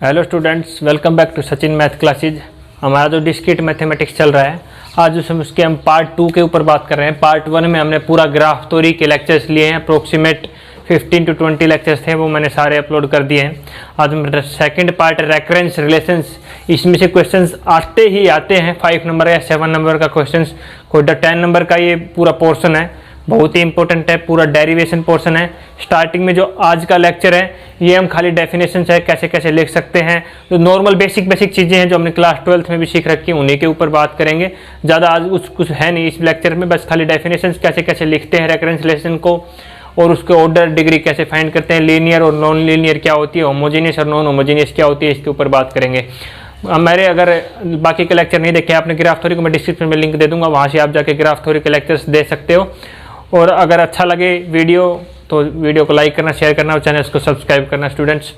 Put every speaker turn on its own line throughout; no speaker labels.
Hello students, welcome back to Sachin math classes. हमारा जो discrete mathematics चल रहा है, आज उसके हम पार्ट 2 के ऊपर बात कर रहे हैं। पार्ट 1 में हमने पूरा ग्राफ थ्योरी के लेक्चर्स लिए हैं, अप्रोक्सीमेट 15 to 20 लेक्चर्स थे, वो मैंने सारे अपलोड कर दिए हैं। आज मेरा सेकंड पार्ट रेकरेंस रिलेशंस। इसमें से क्वेश्चंस आते ही आते हैं, 5 नंबर या 7 नंबर का क्वेश्चंस, कोई 10 नंबर का ये पूरा पोर्शन है, बहुत ही इंपॉर्टेंट है, पूरा डेरिवेशन पोर्शन है। स्टार्टिंग में जो आज का लेक्चर है, ये हम खाली डेफिनेशन है, कैसे कैसे लिख सकते हैं, जो नॉर्मल बेसिक चीज़ें हैं जो हमने क्लास 12th में भी सीख रखी है, उन्हीं के ऊपर बात करेंगे। ज़्यादा आज कुछ है नहीं इस लेक्चर में, बस खाली डेफिनेशन कैसे कैसे लिखते हैं रेकरेंस रिलेशन को, और उसके ऑर्डर डिग्री कैसे फाइंड करते हैं, लीनियर और नॉन लीनियर क्या होती है, होमोजेनियस और नॉन होमोजेनियस क्या होती है, इसके ऊपर बात करेंगे। मेरे अगर बाकी के लेक्चर नहीं देखे आपने, ग्राफ थ्योरी को मैं डिस्क्रिप्शन में लिंक दे दूंगा, वहाँ से आप जाके ग्राफ थ्योरी के लेक्चर्स दे सकते हो। और अगर अच्छा लगे वीडियो तो वीडियो को लाइक करना, शेयर करना और चैनल को सब्सक्राइब करना स्टूडेंट्स।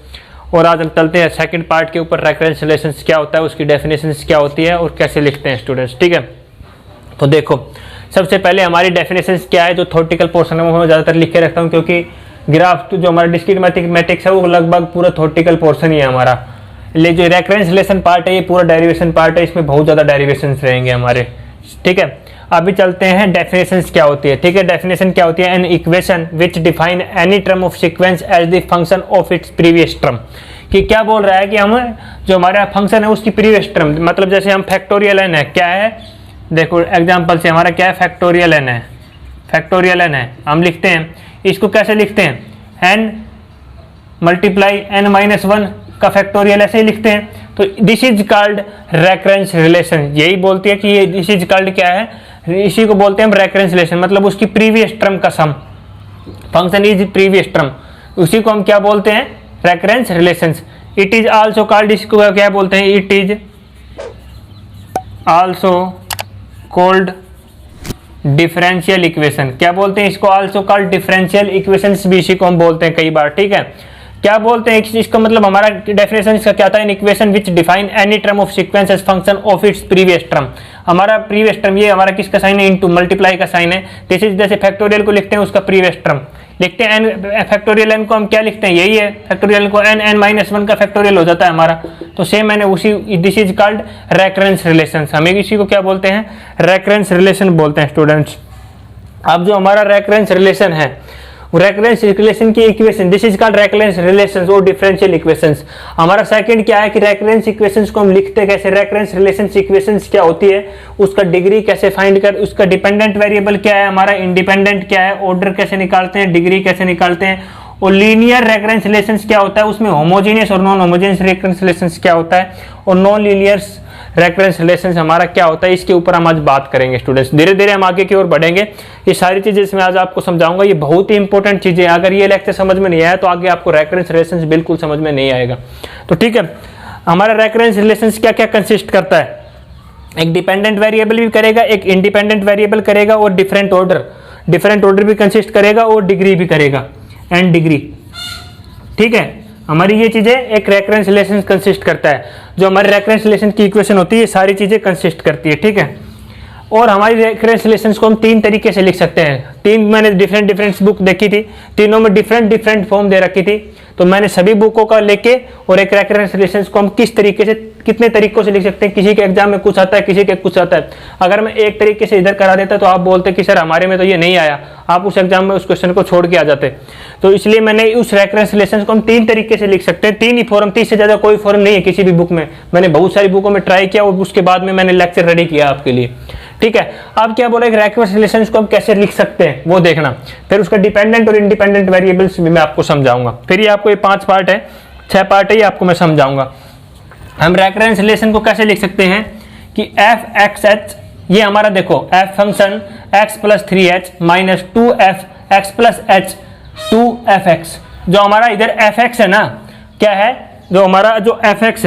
और आज हम चलते हैं सेकंड पार्ट के ऊपर, रेकरेंस रिलेशंस क्या होता है, उसकी डेफिनेशंस क्या होती है और कैसे लिखते हैं स्टूडेंट्स। ठीक है, तो देखो सबसे पहले हमारी डेफिनेशंस क्या है। जो थ्योरेटिकल पोर्शन है वो मैं ज़्यादातर लिख के रखता हूँ, क्योंकि ग्राफ जो हमारा डिस्क्रीट मैथमेटिक्स है वो लगभग पूरा थ्योरेटिकल पोर्शन ही है हमारा। ले जो रेकरेंस रिलेशन पार्ट है ये पूरा डेरिवेशन पार्ट है, इसमें बहुत ज़्यादा डेरिवेशंस रहेंगे हमारे। ठीक है, अभी चलते हैं डेफिनेशंस क्या होती है। ठीक है, डेफिनेशन क्या होती है, an equation which define any term of sequence as the function of its previous term. कि क्या बोल रहा है कि हम जो हमारा फंक्शन है उसकी प्रीवियस टर्म, मतलब जैसे हम फैक्टोरियल एन है, क्या है, देखो एग्जांपल से हमारा क्या है, फैक्टोरियल एन है, फैक्टोरियल एन है, हम लिखते हैं इसको कैसे लिखते हैं, एन मल्टीप्लाई एन माइनस 1 का फैक्टोरियल, ऐसे ही लिखते हैं। तो this is called recurrence relation, यही बोलती है कि ये दिस इज कॉल्ड क्या है, इसी को बोलते हैं हम रेकरेंस रिलेशन, मतलब उसकी प्रीवियस टर्म का सम, फंक्शन इज प्रीवियस टर्म, उसी को हम क्या बोलते हैं, recurrence relations. It is also called, इसको क्या बोलते हैं, it is also called differential equation. क्या बोलते हैं इसको, आल्सो कॉल्ड डिफरेंशियल इक्वेशंस भी इसी को हम बोलते हैं कई बार। ठीक है, क्या बोलते हैं इसका मतलब, हमारा डेफिनेशन इसका क्या था, in equation which define any term of sequence as function of its previous term. हमारा प्रीवियस टर्म ये हमारा किसका साइन है, इनटू मल्टीप्लाई का साइन है। जैसे फैक्टोरियल को लिखते हैं उसका प्रीवियस टर्म लिखते हैं, एन फैक्टोरियल एन को हम क्या लिखते हैं, यही है फैक्टोरियल को एन एन माइनस 1 का फैक्टोरियल हो जाता है हमारा। तो सेम मैंने उसी, this is called recurrence relations, हमें इसी को क्या बोलते हैं, रेकरेंस रिलेशन बोलते हैं स्टूडेंट्स। अब जो हमारा रेकरेंस रिलेशन है, रेकरेंस रिलेशन की equation, this is called recurrence relations और डिफरेंशियल इक्वेशंस। हमारा सेकंड क्या है कि रेकरेंस इक्वेशंस को हम लिखते कैसे, रेकरेंस रिलेशंस इक्वेशंस क्या होती है, उसका डिग्री कैसे फाइंड कर, उसका डिपेंडेंट वेरिएबल क्या है, हमारा इंडिपेंडेंट क्या है, ऑर्डर कैसे निकालते हैं, डिग्री कैसे निकालते हैं, और लीनियर रेकरेंस रिलेशंस क्या होता है, उसमें होमोजेनियस और नॉन होमोजेनियस रेकरेंस रिलेशंस क्या होता है, और नॉन लीनियर रेकरेंस रिलेशंस हमारा क्या होता है, इसके ऊपर हम आज बात करेंगे स्टूडेंट्स। धीरे धीरे हम आगे की ओर बढ़ेंगे। ये सारी चीजें इसमें आज आपको समझाऊंगा, ये बहुत ही इंपॉर्टेंट चीजें हैं। अगर ये लेक्चर समझ में नहीं आया तो आगे आपको रेकरेंस रिलेशंस बिल्कुल समझ में नहीं आएगा। तो ठीक है, हमारा रेकरेंस रिलेशंस क्या क्या कंसिस्ट करता है, एक डिपेंडेंट वेरिएबल भी करेगा, एक इंडिपेंडेंट वेरिएबल करेगा, और डिफरेंट ऑर्डर भी कंसिस्ट करेगा, और डिग्री भी करेगा, एंड डिग्री। ठीक है, हमारी ये चीजें एक रेकरेंस रिलेशन कंसिस्ट करता है। जो हमारी रेकरेंस रिलेशन की इक्वेशन होती है, ये सारी चीजें कंसिस्ट करती है। ठीक है, और हमारी रेकरेंस रिलेशंस को हम 3 तरीके से लिख सकते हैं। 3 मैंने डिफरेंट बुक देखी थी, तीनों में डिफरेंट फॉर्म दे रखी थी। तो मैंने सभी बुकों का लेके और एक रेकरेंस रिलेशंस को हम किस तरीके से, कितने तरीकों से लिख सकते हैं, किसी के एग्जाम में कुछ आता है, किसी के कुछ आता है। अगर मैं एक तरीके से इधर करा देता तो आप बोलते कि सर हमारे में तो ये नहीं आया, आप उस एग्जाम में उस क्वेश्चन को छोड़ के आ जाते। तो इसलिए मैंने उस रेकरेंस रिलेशंस को हम 3 तरीके से लिख सकते हैं, 3 ही फॉर्म, 30 से ज्यादा कोई फॉर्म नहीं है किसी भी बुक में। मैंने बहुत सारी बुकों में ट्राई किया और उसके बाद में मैंने लेक्चर रेडी किया आपके लिए। ठीक है, अब क्या बोला, एक रेकरेंस रिलेशंस को हम कैसे लिख सकते हैं वो देखना, फिर उसका डिपेंडेंट और इंडिपेंडेंट वेरिएबल्स भी मैं आपको समझाऊंगा। फिर ये आपको ये 5 पार्ट है, 6 पार्ट है, ये आपको मैं समझाऊंगा। हम रेकरेंस रिलेशन को कैसे लिख सकते हैं कि एफ एक्स एच, ये हमारा देखो F function x plus 3h minus 2f x plus h 2fx, जो हमारा इधर एफ एक्स है ना, क्या है, जो हमारा जो एफ एक्स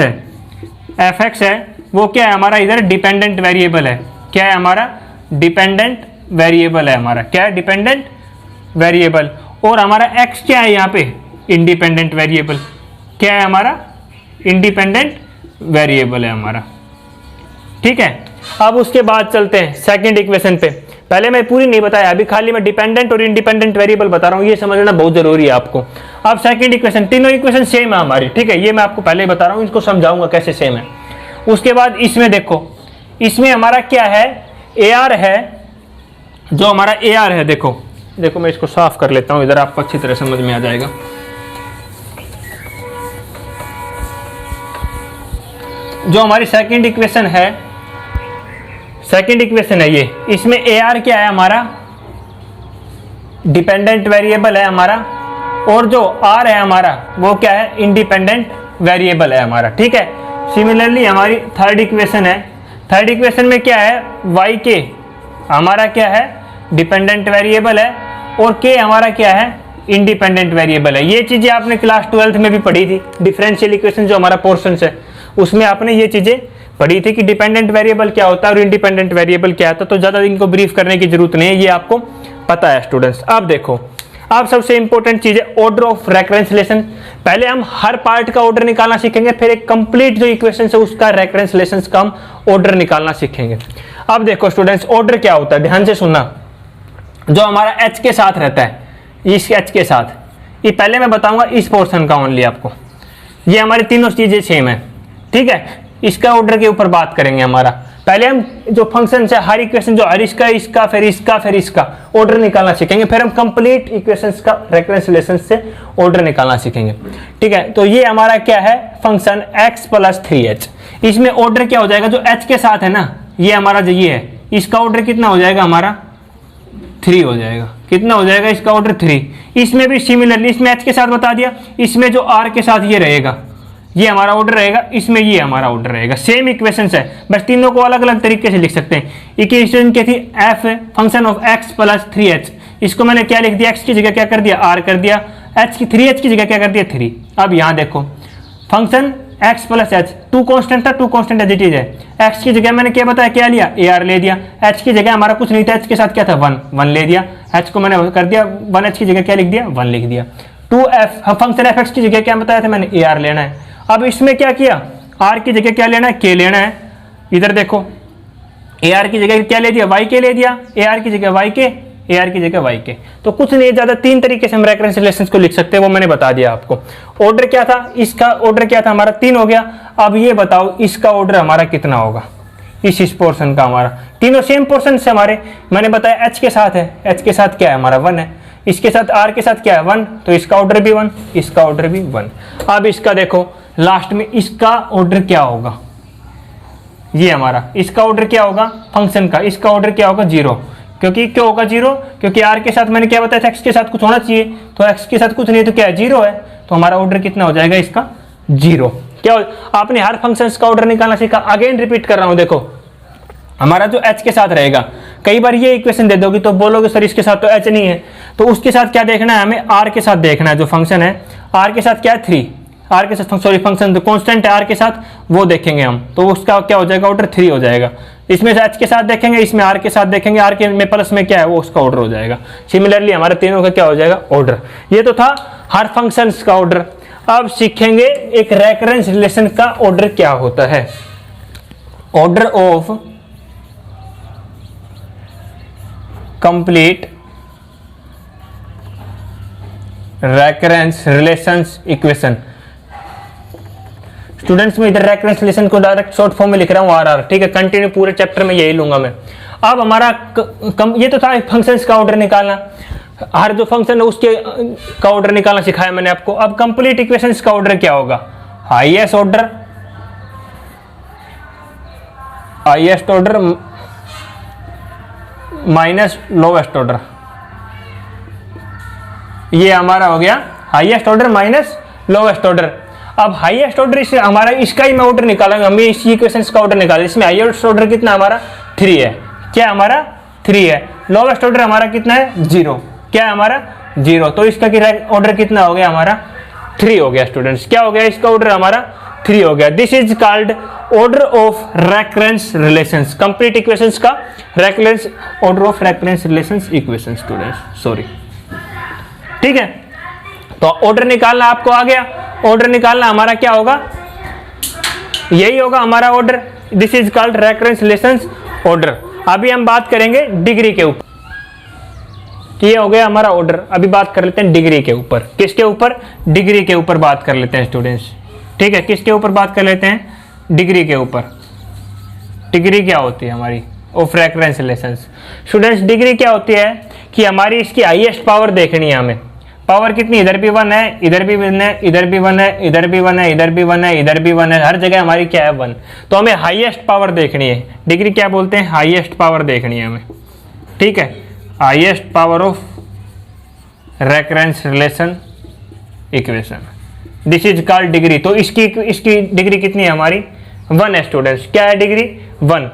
है वो क्या है, हमारा इधर डिपेंडेंट वेरिएबल है। क्या है, हमारा डिपेंडेंट वेरिएबल है, हमारा क्या है, डिपेंडेंट वेरिएबल। और हमारा x क्या है यहाँ पे, इंडिपेंडेंट वेरिएबल। क्या है, हमारा इंडिपेंडेंट वेरिएबल है हमारा। ठीक है, अब उसके बाद चलते हैं सेकंड इक्वेशन पे। पहले मैं पूरी नहीं बताया, अभी खाली मैं डिपेंडेंट और इंडिपेंडेंट वेरिएबल बता रहा हूँ, ये समझना बहुत जरूरी है आपको। अब सेकंड इक्वेशन, तीनों इक्वेशन सेम है हमारी, ठीक है, ये मैं आपको पहले ही बता रहा हूँ, इसको समझाऊंगा कैसे सेम है। उसके बाद इसमें देखो, इसमें हमारा क्या है, AR है, जो हमारा AR है, देखो देखो मैं इसको साफ कर लेता हूँ, इधर आपको अच्छी तरह समझ में आ जाएगा। जो हमारी सेकंड इक्वेशन है, सेकंड इक्वेशन है ये, इसमें AR क्या है हमारा, डिपेंडेंट वेरिएबल है हमारा, और जो R है हमारा वो क्या है, इंडिपेंडेंट वेरिएबल है हमारा, ठीक है। सिमिलरली हमारी थर्ड इक्वेशन है, थर्ड इक्वेशन में क्या है, YK हमारा क्या है, डिपेंडेंट वेरिएबल है, और K हमारा क्या है, इंडिपेंडेंट वेरिएबल है। ये चीजें आपने क्लास 12th में भी पढ़ी थी, डिफरेंशियल इक्वेशन जो हमारा पोर्शन है उसमें आपने ये चीजें पढ़ी थी कि डिपेंडेंट वेरिएबल क्या होता है और इंडिपेंडेंट वेरिएबल क्या होता है, तो ज्यादा इनको ब्रीफ करने की जरूरत नहीं है, ये आपको पता है स्टूडेंट्स। अब देखो, अब सबसे इंपॉर्टेंट चीज है ऑर्डर ऑफ रेफरेंस रिलेशन। पहले हम हर पार्ट का ऑर्डर निकालना सीखेंगे, फिर एक कंप्लीट जो इक्वेशन है उसका रेफरेंस रिलेशन का हम ऑर्डर निकालना सीखेंगे। अब देखो स्टूडेंट्स, ऑर्डर क्या होता है, ध्यान से सुनना। जो हमारा H के साथ रहता है, इस H के साथ, ये पहले मैं बताऊंगा इस पोर्शन का ओनली आपको, ये हमारी तीनों चीजें सेम है, ठीक है। इसका ऑर्डर के ऊपर बात करेंगे हमारा, पहले हम जो फंक्शन है हर इक्वेशन जो हर इसका इसका फिर इसका फिर इसका ऑर्डर निकालना सीखेंगे, फिर हम कंप्लीट इक्वेशंस का रेफरेंस रिलेशन से ऑर्डर निकालना सीखेंगे, ठीक है। तो ये हमारा क्या है, फंक्शन x + 3h, इसमें ऑर्डर क्या हो जाएगा, जो h के साथ है ना, ये हमारा जो ये है, इसका ऑर्डर कितना हो जाएगा हमारा, 3 हो जाएगा। कितना हो जाएगा इसका ऑर्डर, 3। इसमें भी सिमिलरली, इसमें h के साथ बता दिया, इसमें जो r के साथ ये रहेगा, ये हमारा ऑर्डर रहेगा, इसमें ये हमारा ऑर्डर रहेगा। सेम इक्वेशंस है, बस तीनों को अलग अलग तरीके से लिख सकते हैं। इक्वेशन क्या थी, f function of x + 3h, इसको मैंने क्या लिख दिया, x की जगह क्या कर दिया, r कर दिया, h की 3h की जगह क्या कर दिया, 3। अब यहाँ देखो, फंक्शन x + h, 2 कांस्टेंट था, 2 कांस्टेंट एज इट इज है, x की जगह मैंने क्या बताया, क्या लिया, AR ले दिया, h की जगह हमारा कुछ नहीं था, h के साथ क्या था, 1 ले दिया, h को मैंने कर दिया 1h की जगह क्या लिख दिया, 1 लिख दिया। 2f फंक्शन fx की जगह क्या बताया था मैंने, AR लेना है। अब इसमें क्या किया, R की जगह क्या लेना है, K लेना है। इधर देखो, AR की जगह क्या ले दिया, YK ले दिया, AR की जगह YK, AR की जगह YK। तो कुछ नहीं, ज्यादा 3 तरीके से हम रेफरेंस रिलेशंस को लिख सकते हैं, वो मैंने बता दिया आपको। ऑर्डर क्या था, इसका ऑर्डर क्या था हमारा, 3 हो गया। अब ये बताओ इसका ऑर्डर हमारा कितना होगा, इस पोर्शन का हमारा, तीनों सेम पोर्शन से हमारे, मैंने बताया H के साथ है, H के साथ क्या है हमारा, 1 है, इसके साथ R के साथ क्या है, 1, तो इसका ऑर्डर भी 1, इसका ऑर्डर भी 1। अब इसका देखो लास्ट में इसका ऑर्डर क्या होगा, ये हमारा, इसका ऑर्डर क्या होगा फंक्शन का, इसका ऑर्डर क्या होगा, 0। क्योंकि क्यों होगा 0, क्योंकि R के साथ मैंने क्या बताया था, x के साथ कुछ होना चाहिए, तो x के साथ कुछ नहीं तो क्या है, 0 है, तो हमारा ऑर्डर कितना हो जाएगा इसका, 0। क्या आपने हर फंक्शंस का ऑर्डर निकालना सीखा। अगेन रिपीट कर रहा हूं, देखो हमारा जो h के साथ रहेगा, कई बार ये इक्वेशन दे दोगे तो बोलोगे सर इसके साथ तो h नहीं है, तो उसके साथ क्या देखना है, हमें r के साथ देखना है, जो फंक्शन है r के साथ क्या है, 3, R के साथ सॉरी फंक्शन जो कांस्टेंट है R के साथ वो देखेंगे हम, तो उसका क्या हो जाएगा, ऑर्डर 3 हो जाएगा। इसमें H के साथ देखेंगे, इसमें R के साथ देखेंगे, R के में प्लस में क्या है वो उसका ऑर्डर हो जाएगा। सिमिलरली हमारे तीनों का क्या हो जाएगा, ऑर्डर। ये तो था हर फंक्शंस का ऑर्डर। अब सीखेंगे एक रेकरेंस रिलेशन का ऑर्डर क्या होता है। Order of complete recurrence relations equation. Students में इधर रेकरेंस रिलेशन को डायरेक्ट शॉर्ट फॉर्म में लिख रहा हूँ आरआर, ठीक है, कंटिन्यू पूरे चैप्टर में यही लूंगा मैं। अब हमारा ये तो था फंक्शंस का ऑर्डर निकालना, हर जो फंक्शन है उसके का ऑर्डर निकालना सिखाया मैंने आपको। अब कंप्लीट इक्वेशंस का ऑर्डर क्या होगा, highest order minus lowest order, ये हमारा हो गया highest order minus lowest order. अब हाईएस्ट ऑर्डर इसे हमारा इसका ही मैं ऑर्डर निकालेंगे, हमें इस इक्वेशंस का ऑर्डर निकालें। इसमें हाईएस्ट ऑर्डर कितना हमारा 3 है, क्या हमारा 3 है। लोवेस्ट ऑर्डर हमारा कितना है 0, क्या है हमारा 0, तो इसका ऑर्डर कितना हो गया हमारा 3 हो गया। स्टूडेंट्स क्या हो गया, इसका ऑर्डर हमारा 3 हो गया। This is called order of recurrence relations, complete equations का recurrence order of recurrence relations equation. Students sorry, ठीक है, तो ऑर्डर निकालना आपको आ गया। ऑर्डर निकालना हमारा क्या होगा, यही होगा हमारा order. This is called recurrence relations order. अभी हम बात करेंगे डिग्री के ऊपर। तो ये हो गया हमारा ऑर्डर। अभी बात कर लेते हैं डिग्री के ऊपर। किसके ऊपर? डिग्री के ऊपर बात कर लेते हैं स्टूडेंट्स, ठीक है। किसके ऊपर बात कर लेते हैं? डिग्री के ऊपर। डिग्री क्या होती है हमारी? Of recurrence relations. Students degree क्या होती है कि हमारी इसकी हाईएस्ट पावर देखनी है हमें। पावर कितनी? इधर भी 1 है, इधर भी 1 है, इधर भी 1 है, इधर भी 1 है, इधर भी 1 है, इधर भी 1 है, हर जगह हमारी क्या है? 1। तो हमें हाईएस्ट पावर देखनी है। डिग्री क्या बोलते हैं? हाईएस्ट पावर देखनी है हमें, ठीक है। Highest power of recurrence relation equation, this is called degree. तो इसकी डिग्री कितनी है हमारी? 1 है स्टूडेंट्स। क्या है degree? 1।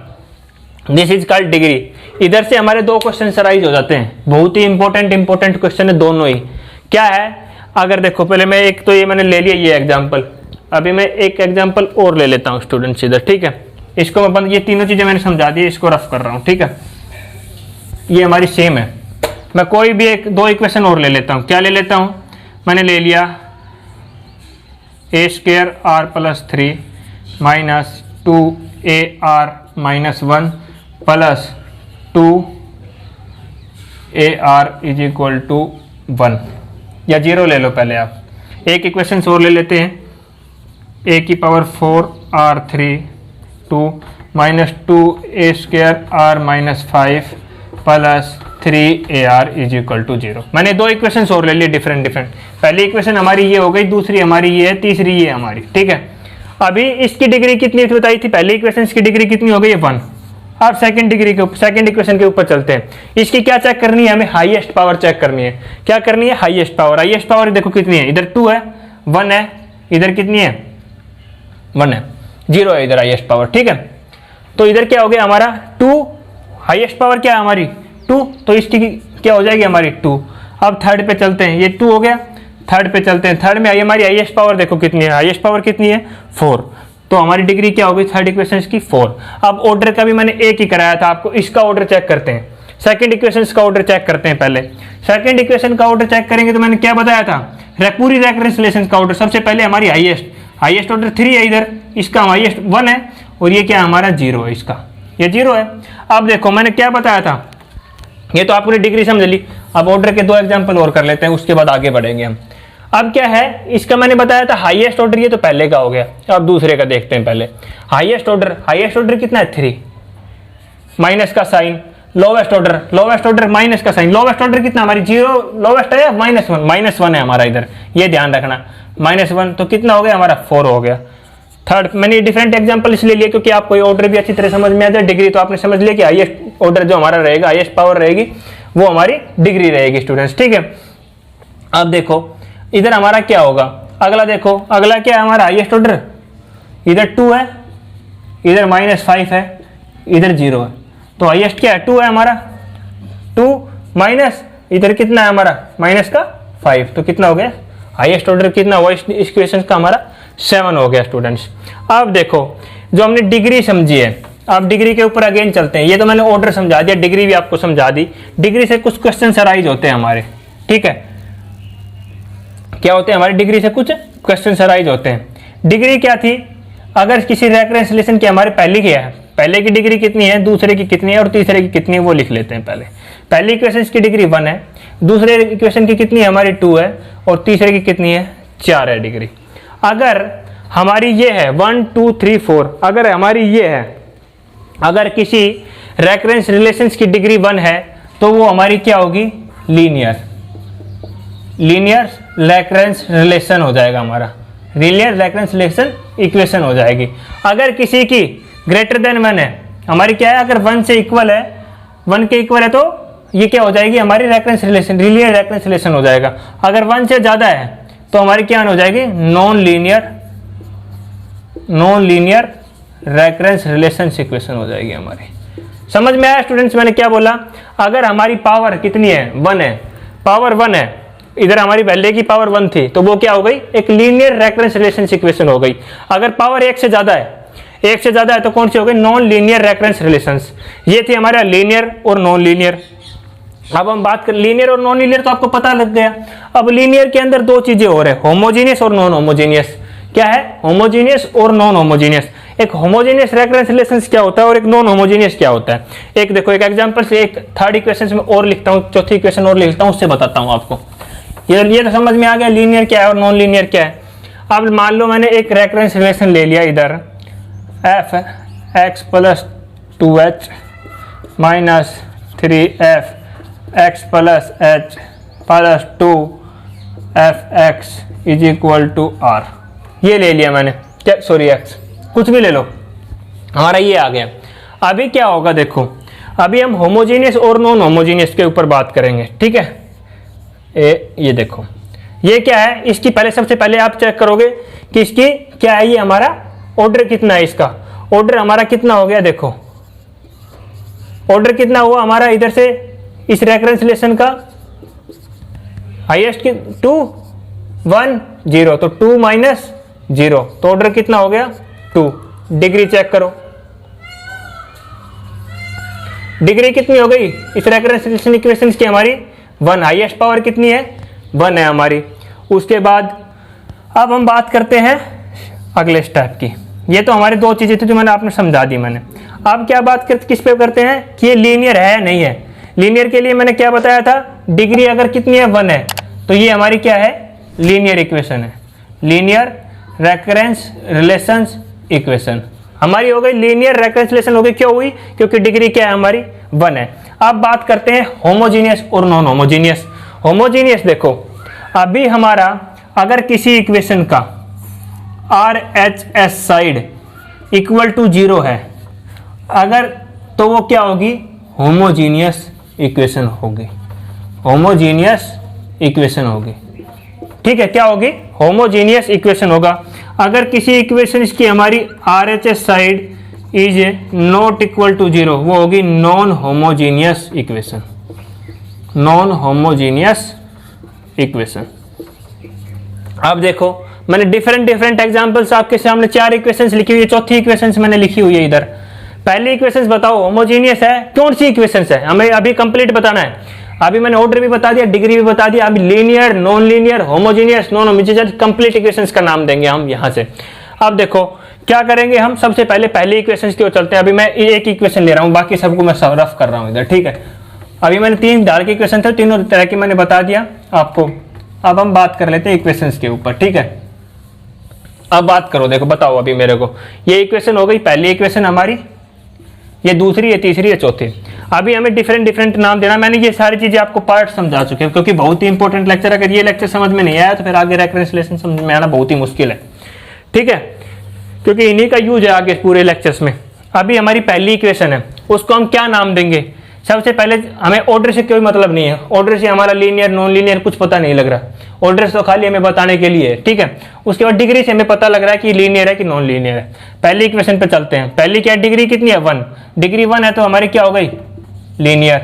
This is called degree. इधर से हमारे 2 क्वेश्चन अराइज हो जाते हैं, बहुत ही इंपॉर्टेंट क्वेश्चन है दोनों ही। क्या है? अगर देखो पहले मैं एक तो ये मैंने ले लिया ये एग्जांपल, अभी मैं एक एग्जांपल और ले लेता हूँ स्टूडेंट्स इधर, ठीक है। इसको मैं ये तीनों चीजें मैंने समझा दी, इसको रफ कर रहा हूँ, ठीक है। ये हमारी सेम है। मैं कोई भी 2 इक्वेशन और ले लेता हूँ। क्या ले लेता हूँ? मैंने ले लिया a² r+3 minus 2ar -1 plus 2ar = 1 या 0 ले लो पहले आप। एक इक्वेशन और ले लेते हैं, a⁴ r3 2 minus 2a² r-5 plus 3ar = 0। मैंने 2 इक्वेशन और ले लिए डिफरेंट। पहली इक्वेशन हमारी ये हो गई, दूसरी हमारी ये है, तीसरी ये हमारी, ठीक है। अभी इसकी डिग्री कितनी बताई थी? पहली इक्वेशन की डिग्री कितनी हो गई? 1। अब सेकंड इक्वेशन के ऊपर चलते हैं। इसकी क्या चेक करनी है हमें? हाईएस्ट पावर चेक करनी है। क्या करनी है? Highest power. हाईएस्ट पावर देखो कितनी है, इधर 2 है, 1 है, इधर कितनी है? 1 है, 0 है इधर हाईएस्ट पावर, ठीक है। तो इधर क्या हो गया हमारा? 2। हाईएस्ट पावर क्या है हमारी? 2। तो इसकी क्या हो जाएगी हमारी? 2। अब थर्ड पे चलते हैं, ये 2 हो गया। थर्ड पे चलते हैं, थर्ड में हमारी हाईएस्ट पावर देखो कितनी है? हाईएस्ट पावर कितनी है? 4। तो हमारी डिग्री क्या हो गई थर्ड इक्वेशन की? 4। अब ऑर्डर का भी मैंने एक ही कराया था आपको, इसका ऑर्डर चेक करते हैं। सेकंड इक्वेशन का ऑर्डर चेक करते हैं पहले। सेकंड इक्वेशन का ऑर्डर चेक करेंगे तो मैंने क्या बताया था? पूरी रेकरेंस रिलेशन का ऑर्डर। सबसे पहले हमारी हाईएस्ट ऑर्डर 3 है, इधर इसका हाईएस्ट 1 है, और ये क्या हमारा 0 है, इसका ये 0 है। अब देखो मैंने क्या बताया था, ये तो आपने डिग्री समझ ली। अब ऑर्डर के 2 एग्जाम्पल और कर लेते हैं, उसके बाद आगे बढ़ेंगे हम। अब क्या है, इसका मैंने बताया था हाईएस्ट ऑर्डर, ये तो पहले का हो गया। अब दूसरे का देखते हैं पहले। हाईएस्ट ऑर्डर कितना है? 3 माइनस का साइन। लोवेस्ट ऑर्डर माइनस का साइन। लोवेस्ट ऑर्डर कितना हमारी? 0 लोवेस्ट है या -1 है हमारा इधर, ये ध्यान रखना। -1 तो कितना हो गया हमारा? 4 हो गया। थर्ड मैंने डिफरेंट एग्जांपल इसलिए लिए क्योंकि आपको ये ऑर्डर भी अच्छी तरह समझ में आ जाए। डिग्री तो आपने समझ लिया कि हाईएस्ट ऑर्डर जो हमारा रहेगा, हाईएस्ट पावर रहेगी, वो हमारी डिग्री रहेगी स्टूडेंट्स, ठीक है। अब देखो इधर हमारा क्या होगा, अगला देखो, अगला क्या है हमारा? हाईएस्ट ऑर्डर इधर 2 है, इधर -5 है, इधर 0 है। तो हाईएस्ट क्या है? 2 है हमारा। 2 माइनस इधर कितना है हमारा? -5। तो कितना हो गया हाईएस्ट ऑर्डर? कितना हुआ इस क्वेश्चन का हमारा? 7 हो गया स्टूडेंट्स। अब देखो जो हमने डिग्री समझी है, अब डिग्री के ऊपर अगेन चलते हैं। ये तो मैंने ऑर्डर समझा दिया, डिग्री भी आपको समझा दी। डिग्री से कुछ क्वेश्चन अराइज होते हैं हमारे, ठीक है। क्या होते हैं हमारी डिग्री से? कुछ क्वेश्चन अराइज होते हैं। डिग्री क्या थी? अगर किसी रेफरेंस रिलेशन की हमारे पहले की है, पहले की डिग्री कितनी है, दूसरे की कितनी है और तीसरे की कितनी है, वो लिख लेते हैं पहले। पहली इक्वेशन की डिग्री 1 है, दूसरे इक्वेशन की कितनी है हमारी? 2 है, और तीसरे की कितनी है? 4 है डिग्री। अगर हमारी ये है 1 2 3 4, अगर हमारी ये है, अगर किसी रेफरेंस रिलेशंस की डिग्री 1 है तो वो हमारी क्या होगी? लीनियर रेफरेंस रिलेशन हो जाएगा हमारा, लीनियर रेफरेंस रिलेशन इक्वेशन हो जाएगी। अगर किसी की ग्रेटर देन 1 है, हमारी क्या है? अगर 1 से इक्वल है, 1 के इक्वल है, तो ये क्या हो जाएगी हमारी? Reference relation, linear reference relation हो जाएगा। अगर 1 से ज्यादा है तो हमारी क्या हो जाएगी? Non linear reference relation equation हो जाएगी हमारी। समझ में आया स्टूडेंट्स मैंने क्या बोला? अगर हमारी पावर कितनी है? 1 है, पावर 1 है, इधर हमारी पहले की पावर 1 थी, तो वो क्या हो गई? एक लीनियर रेफरेंस रिलेशन इक्वेशन हो गई। अगर पावर 1 से ज्यादा है, तो कौन सी हो गई? Non linear reference relations. ये थी हमारा लीनियर और नॉन लीनियर। अब हम बात कर लीनियर और नॉन लीनियर, तो आपको पता लग गया। अब लीनियर के अंदर 2 चीजें और है, होमोजीनियस और नॉन होमोजीनियस। क्या है, होमोजीनियस और नॉन होमोजीनियस। एक होमोजीनियस रेकरेंस रिलेशंस क्या होता है और एक नॉन होमोजीनियस क्या होता है। एक देखो, एक एग्जांपल से एक थर्ड इक्वेशन में और लिखता हूँ, चौथी इक्वेशन और लिखता हूँ, उससे बताता हूँ आपको। ये तो समझ में आ गया लीनियर क्या है और नॉन लीनियर क्या है। अब मान लो मैंने एक रेकरेंस रिलेशन ले लिया इधर, F X plus 2h minus 3f X plus h plus 2f(x) is equal to r। ये ले लिया मैंने, क्या सॉरी x, कुछ भी ले लो, हमारा ये आ गया। अभी क्या होगा देखो, अभी हम होमोजीनियस और नॉन होमोजीनियस के ऊपर बात करेंगे, ठीक है। ये देखो, ये क्या है, इसकी पहले सबसे पहले आप चेक करोगे कि इसकी क्या है, ये हमारा ऑर्डर कितना है, इसका ऑर्डर हमारा कितना हो गया। देखो ऑर्डर कितना हुआ हमारा इधर से, इस रेफरेंस रिलेशन का हाईएस्ट की 2 1 0, तो 2 माइनस 0, तो ऑर्डर कितना हो गया 2। डिग्री चेक करो, डिग्री कितनी हो गई इस रेफरेंस रिलेशन इक्वेशन की हमारी 1। हाईएस्ट पावर कितनी है 1 है हमारी। उसके बाद अब हम बात करते हैं अगले स्टेप की। ये तो हमारी दो चीजें थी जो मैंने आपने समझा दी मैंने। अब क्या बात किस पे करते हैं कि ये लीनियर है नहीं है। लीनियर के लिए मैंने क्या बताया था, डिग्री अगर कितनी है 1 है, तो ये हमारी क्या है लीनियर इक्वेशन है, लीनियर रेकरेंस रिलेशंस इक्वेशन हमारी हो गई। लीनियर रेकरेंस रिलेशन हो गई, क्यों हुई, क्योंकि डिग्री क्या है हमारी 1 है। अब बात करते हैं होमोजीनियस और नॉन होमोजीनियस। होमोजीनियस देखो, अभी हमारा अगर किसी इक्वेशन का RHS साइड इक्वल टू 0 है अगर, तो वो क्या होगी होमोजीनियस इक्वेशन होगी, होमोजीनियस इक्वेशन होगी, ठीक है। क्या होगी होमोजीनियस इक्वेशन होगा। अगर किसी इक्वेशन की हमारी RHS side is not equal to 0, वो होगी non homogeneous equation, non homogeneous equation. अब देखो मैंने डिफरेंट एग्जांपल्स आपके सामने 4 इक्वेशंस लिखी हुई है, चौथी इक्वेशंस मैंने लिखी हुई है इधर। पहली इक्वेशंस बताओ होमोजीनियस है, कौन सी इक्वेशंस है हमें अभी कंप्लीट बताना है। अभी मैंने ऑर्डर भी बता दिया, डिग्री भी बता दिया, अभी linear, non linear, homogeneous, non homogeneous, complete equations का नाम देंगे हम यहां से। अब देखो क्या करेंगे हम, सबसे पहले पहली इक्वेशंस की ओर चलते हैं। अभी मैं एक इक्वेशन ले रहा हूं, बाकी सबको मैं रफ कर रहा हूं इधर, ठीक है। अभी मैंने 3 धार के इक्वेशन थे, तीनों तरह की मैंने बता दिया आपको। अब हम बात कर लेते हैं इक्वेशंस के ऊपर, ठीक है। अब बात करो, देखो बताओ अभी मेरे को, ये इक्वेशन हो गई पहली इक्वेशन हमारी, ये दूसरी, ये तीसरी, ये चौथी। अभी हमें डिफरेंट नाम देना। मैंने ये सारी चीजें आपको पार्ट समझा चुके हैं, क्योंकि बहुत ही इंपॉर्टेंट लेक्चर। अगर ये लेक्चर समझ में नहीं आया तो फिर आगे रेफरेंस रिलेशन समझ में आना बहुत ही मुश्किल है, ठीक है, क्योंकि इन्हीं का यूज है आगे पूरे लेक्चर्स में। अभी हमारी पहली इक्वेशन है, उसको हम क्या नाम देंगे। सबसे पहले हमें ऑर्डर से कोई मतलब नहीं है, ऑर्डर से हमारा लीनियर नॉन लीनियर कुछ पता नहीं लग रहा, ऑर्डर तो खाली हमें बताने के लिए है, ठीक है। उसके बाद डिग्री से हमें पता लग रहा है कि लीनियर है कि नॉन लीनियर है। पहली इक्वेशन पे चलते हैं। पहली क्या डिग्री कितनी है 1, डिग्री 1 है तो हमारी क्या हो गई लीनियर।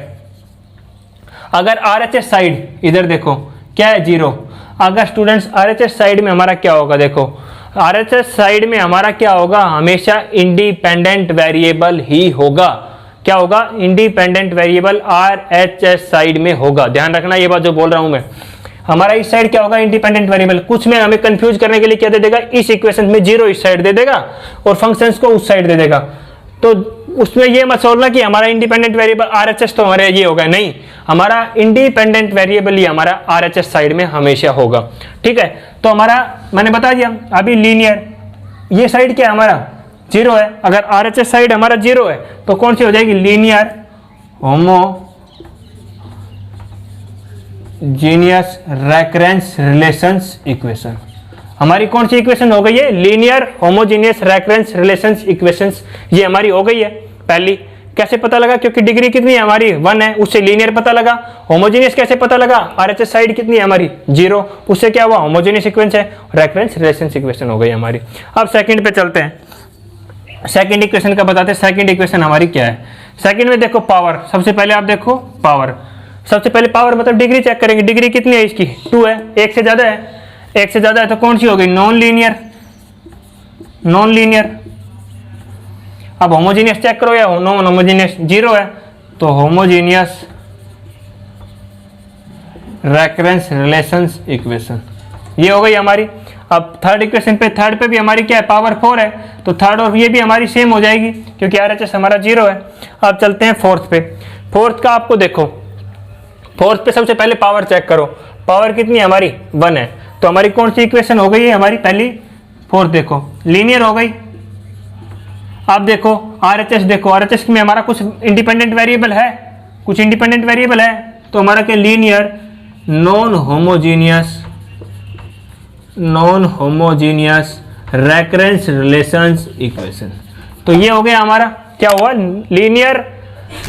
अगर RHS साइड इधर देखो क्या है 0, अगर स्टूडेंट्स RHS साइड में हमारा क्या होगा, देखो RHS साइड में हमारा क्या होगा, हमेशा इंडिपेंडेंट वेरिएबल ही होगा। क्या होगा इंडिपेंडेंट वेरिएबल RHS साइड में होगा। ध्यान रखना ये बात जो बोल रहा हूं मैं, हमारा इस साइड क्या होगा इंडिपेंडेंट वेरिएबल। कुछ में हमें कंफ्यूज करने के लिए क्या दे देगा, इस इक्वेशन में 0 इस साइड दे देगा और फंक्शंस को उस साइड दे देगा। तो उसमें ये मत सोचना कि हमारा इंडिपेंडेंट वेरिएबल RHS तो हमारे ये होगा, नहीं, हमारा इंडिपेंडेंट वेरिएबल ही हमारा RHS साइड में हमेशा होगा, ठीक है। तो हमारा मैंने बता दिया अभी लीनियर, ये साइड क्या है हमारा 0 है। अगर RHS साइड हमारा 0 है तो कौन सी हो जाएगी linear homogeneous recurrence relations equation. हमारी कौन सी इक्वेशन हो गई है linear homogeneous recurrence relations equations, ये हमारी हो गई है पहली। कैसे पता लगा, क्योंकि डिग्री कितनी है हमारी 1 है, उससे लीनियर पता लगा। होमोजीनियस कैसे पता लगा, RHS साइड कितनी है हमारी 0, उससे क्या हुआ होमोजीनियस इक्वेशन है, रेकरेंस रिलेशंस इक्वेशन हो गई हमारी। अब सेकंड पे चलते हैं, सेकंड इक्वेशन का बताते हैं। सेकंड इक्वेशन हमारी क्या है, सेकंड में देखो पावर, सबसे पहले आप देखो पावर, सबसे पहले पावर मतलब डिग्री चेक करेंगे। डिग्री कितनी है इसकी 2 है, 1 से ज्यादा है, 1 से ज्यादा है तो कौन सी हो गई नॉन लीनियर, नॉन लीनियर। अब होमोजीनियस चेक करो या नॉन होमोजीनियस, 0 है तो होमोजीनियस रेकरेंस रिलेशंस इक्वेशन, ये हो गई हमारी। अब थर्ड इक्वेशन पे, थर्ड पे भी हमारी क्या है, पावर 4 है, तो थर्ड और ये भी हमारी सेम हो जाएगी क्योंकि RHS हमारा 0 है। अब चलते हैं फोर्थ पे। फोर्थ का आपको देखो, फोर्थ पे सबसे पहले पावर चेक करो, पावर कितनी है हमारी, 1 है। तो हमारी कौन सी इक्वेशन हो गई है हमारी पहली, फोर्थ देखो लीनियर हो गई। अब देखो RHS, देखो RHS में हमारा कुछ इंडिपेंडेंट वेरिएबल है, कुछ इंडिपेंडेंट वेरिएबल है, तो हमारा क्या, linear non homogeneous recurrence relations equation. तो ये हो गया हमारा, क्या हुआ, linear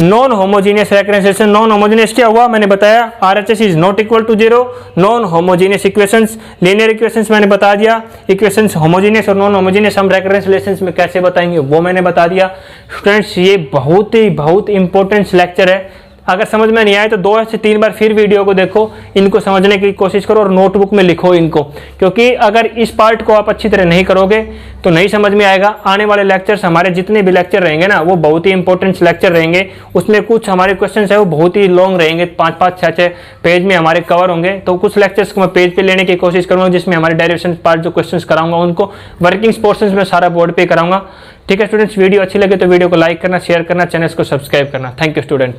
non homogeneous recurrence relation. Non homogeneous क्या हुआ, मैंने बताया RHS is not equal to 0। Non homogeneous equations, linear equations मैंने बता दिया। इक्वेशंस होमोजीनियस और नॉन होमोजीनियस हम रेकरेंस रिलेशंस में कैसे बताएंगे वो मैंने बता दिया। स्टूडेंट्स ये बहुत इंपॉर्टेंट लेक्चर है, अगर समझ में नहीं आए तो 2 से 3 बार फिर वीडियो को देखो, इनको समझने की कोशिश करो और नोटबुक में लिखो इनको, क्योंकि अगर इस पार्ट को आप अच्छी तरह नहीं करोगे तो नहीं समझ में आएगा। आने वाले लेक्चर्स, हमारे जितने भी लेक्चर रहेंगे ना, वो बहुत ही इंपॉर्टेंट लेक्चर रहेंगे। उसमें कुछ हमारे क्वेश्चन है वो बहुत ही लॉन्ग रहेंगे, 5-5, 6-6 पेज में हमारे कवर होंगे। तो कुछ लेक्चर्स को मैं पेज पे लेने की कोशिश करूंगा, जिसमें हमारे डेरिवेशन पार्ट जो क्वेश्चन कराऊंगा उनको वर्किंग पोर्शन में सारा बोर्ड पे कराऊंगा। ठीक है स्टूडेंट्स, वीडियो अच्छी लगे तो वीडियो को लाइक करना, शेयर करना, चैनल को सब्सक्राइब करना। Thank you student.